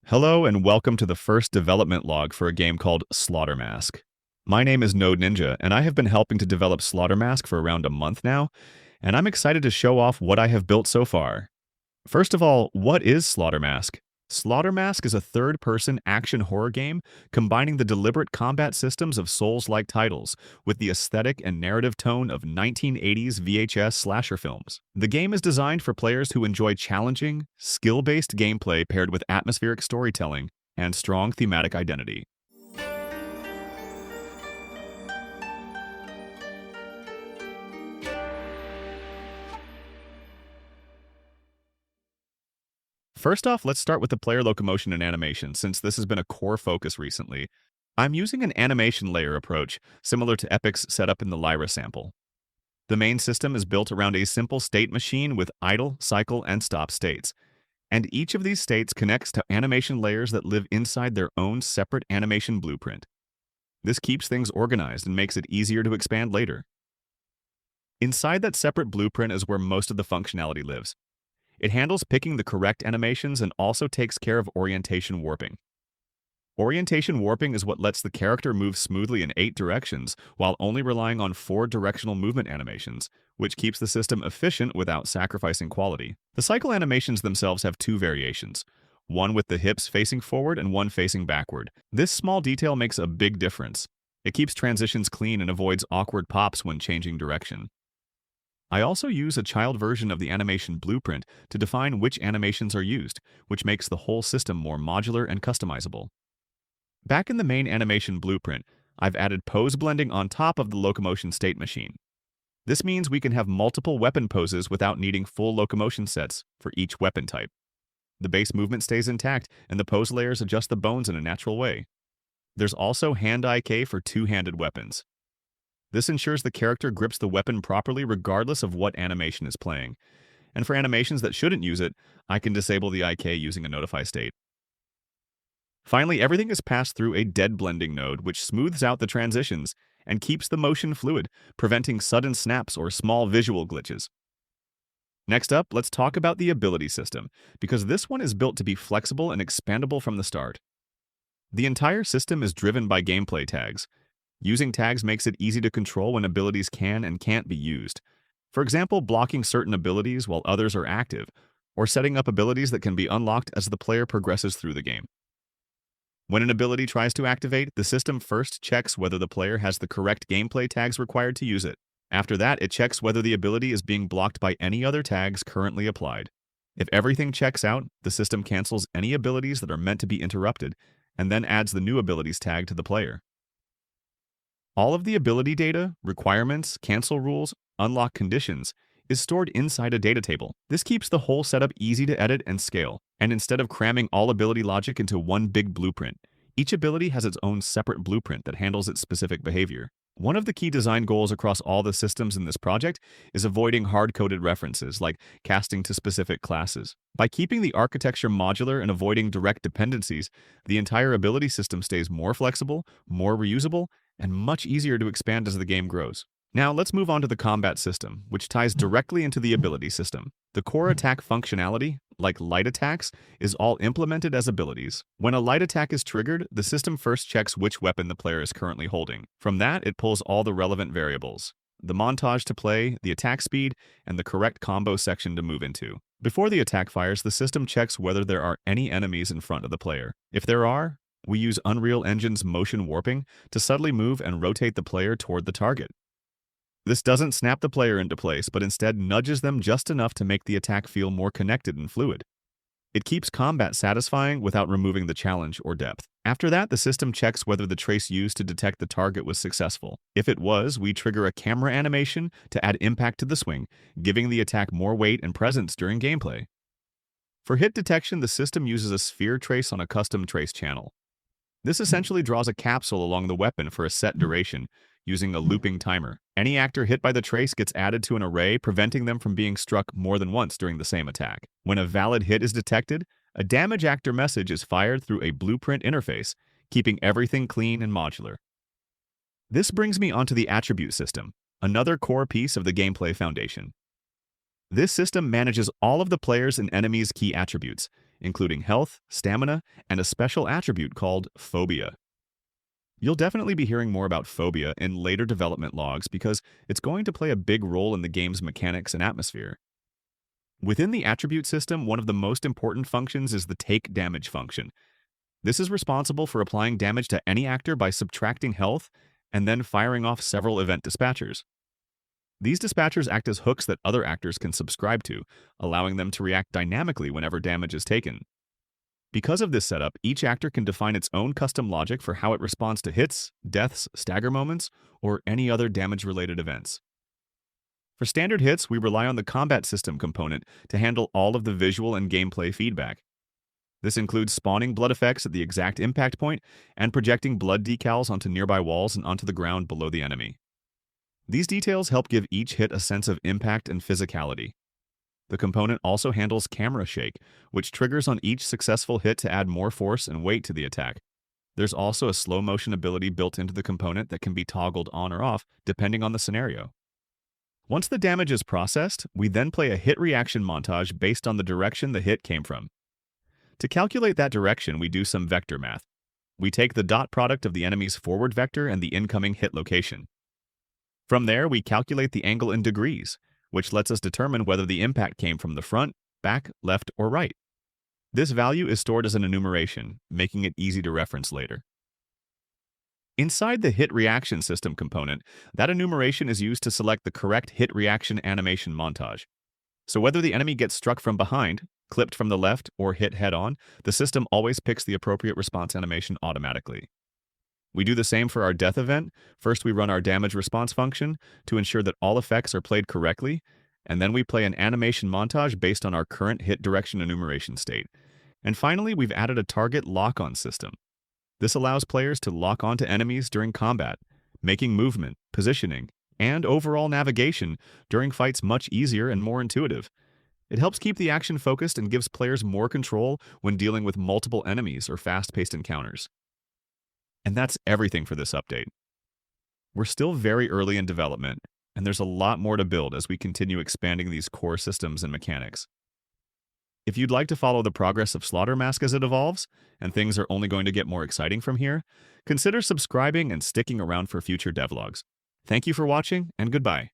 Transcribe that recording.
Hello and welcome to the first development log for a game called Slaughtermask. My name is Node Ninja, and I have been helping to develop Slaughtermask for around a month now, and I'm excited to show off what I have built so far. First of all, what is Slaughtermask? Slaughtermask is a third-person action horror game combining the deliberate combat systems of Souls-like titles with the aesthetic and narrative tone of 1980s VHS slasher films. The game is designed for players who enjoy challenging, skill-based gameplay paired with atmospheric storytelling and strong thematic identity. First off, let's start with the player locomotion and animation, since this has been a core focus recently. I'm using an animation layer approach, similar to Epic's setup in the Lyra sample. The main system is built around a simple state machine with idle, cycle, and stop states, and each of these states connects to animation layers that live inside their own separate animation blueprint. This keeps things organized and makes it easier to expand later. Inside that separate blueprint is where most of the functionality lives. It handles picking the correct animations and also takes care of orientation warping. Orientation warping is what lets the character move smoothly in 8 directions while only relying on 4 directional movement animations, which keeps the system efficient without sacrificing quality. The cycle animations themselves have 2 variations, one with the hips facing forward and one facing backward. This small detail makes a big difference. It keeps transitions clean and avoids awkward pops when changing direction. I also use a child version of the animation blueprint to define which animations are used, which makes the whole system more modular and customizable. Back in the main animation blueprint, I've added pose blending on top of the locomotion state machine. This means we can have multiple weapon poses without needing full locomotion sets for each weapon type. The base movement stays intact, and the pose layers adjust the bones in a natural way. There's also hand-eye K for two-handed weapons. This ensures the character grips the weapon properly regardless of what animation is playing. And for animations that shouldn't use it, I can disable the IK using a notify state. Finally, everything is passed through a dead blending node, which smooths out the transitions and keeps the motion fluid, preventing sudden snaps or small visual glitches. Next up, let's talk about the ability system, because this one is built to be flexible and expandable from the start. The entire system is driven by gameplay tags. Using tags makes it easy to control when abilities can and can't be used. For example, blocking certain abilities while others are active, or setting up abilities that can be unlocked as the player progresses through the game. When an ability tries to activate, the system first checks whether the player has the correct gameplay tags required to use it. After that, it checks whether the ability is being blocked by any other tags currently applied. If everything checks out, the system cancels any abilities that are meant to be interrupted, and then adds the new abilities tag to the player. All of the ability data, requirements, cancel rules, unlock conditions, is stored inside a data table. This keeps the whole setup easy to edit and scale, and instead of cramming all ability logic into one big blueprint, each ability has its own separate blueprint that handles its specific behavior. One of the key design goals across all the systems in this project is avoiding hard-coded references like casting to specific classes. By keeping the architecture modular and avoiding direct dependencies, the entire ability system stays more flexible, more reusable, and much easier to expand as the game grows. Now let's move on to the combat system, which ties directly into the ability system. The core attack functionality, like light attacks, is all implemented as abilities. When a light attack is triggered, the system first checks which weapon the player is currently holding. From that, it pulls all the relevant variables: the montage to play, the attack speed, and the correct combo section to move into. Before the attack fires, the system checks whether there are any enemies in front of the player. If there are, we use Unreal Engine's motion warping to subtly move and rotate the player toward the target. This doesn't snap the player into place, but instead nudges them just enough to make the attack feel more connected and fluid. It keeps combat satisfying without removing the challenge or depth. After that, the system checks whether the trace used to detect the target was successful. If it was, we trigger a camera animation to add impact to the swing, giving the attack more weight and presence during gameplay. For hit detection, the system uses a sphere trace on a custom trace channel. This essentially draws a capsule along the weapon for a set duration, using a looping timer. Any actor hit by the trace gets added to an array, preventing them from being struck more than once during the same attack. When a valid hit is detected, a damage actor message is fired through a blueprint interface, keeping everything clean and modular. This brings me onto the attribute system, another core piece of the gameplay foundation. This system manages all of the player's and enemies' key attributes, including health, stamina, and a special attribute called phobia. You'll definitely be hearing more about phobia in later development logs because it's going to play a big role in the game's mechanics and atmosphere. Within the attribute system, one of the most important functions is the take damage function. This is responsible for applying damage to any actor by subtracting health and then firing off several event dispatchers. These dispatchers act as hooks that other actors can subscribe to, allowing them to react dynamically whenever damage is taken. Because of this setup, each actor can define its own custom logic for how it responds to hits, deaths, stagger moments, or any other damage-related events. For standard hits, we rely on the combat system component to handle all of the visual and gameplay feedback. This includes spawning blood effects at the exact impact point and projecting blood decals onto nearby walls and onto the ground below the enemy. These details help give each hit a sense of impact and physicality. The component also handles camera shake, which triggers on each successful hit to add more force and weight to the attack. There's also a slow motion ability built into the component that can be toggled on or off depending on the scenario. Once the damage is processed, we then play a hit reaction montage based on the direction the hit came from. To calculate that direction, we do some vector math. We take the dot product of the enemy's forward vector and the incoming hit location. From there, we calculate the angle in degrees, which lets us determine whether the impact came from the front, back, left, or right. This value is stored as an enumeration, making it easy to reference later. Inside the hit reaction system component, that enumeration is used to select the correct hit reaction animation montage. So whether the enemy gets struck from behind, clipped from the left, or hit head-on, the system always picks the appropriate response animation automatically. We do the same for our death event. First, we run our damage response function to ensure that all effects are played correctly, and then we play an animation montage based on our current hit direction enumeration state. And finally, we've added a target lock-on system. This allows players to lock onto enemies during combat, making movement, positioning, and overall navigation during fights much easier and more intuitive. It helps keep the action focused and gives players more control when dealing with multiple enemies or fast-paced encounters. And that's everything for this update. We're still very early in development, and there's a lot more to build as we continue expanding these core systems and mechanics. If you'd like to follow the progress of Slaughter Mask as it evolves, and things are only going to get more exciting from here, consider subscribing and sticking around for future devlogs. Thank you for watching, and goodbye.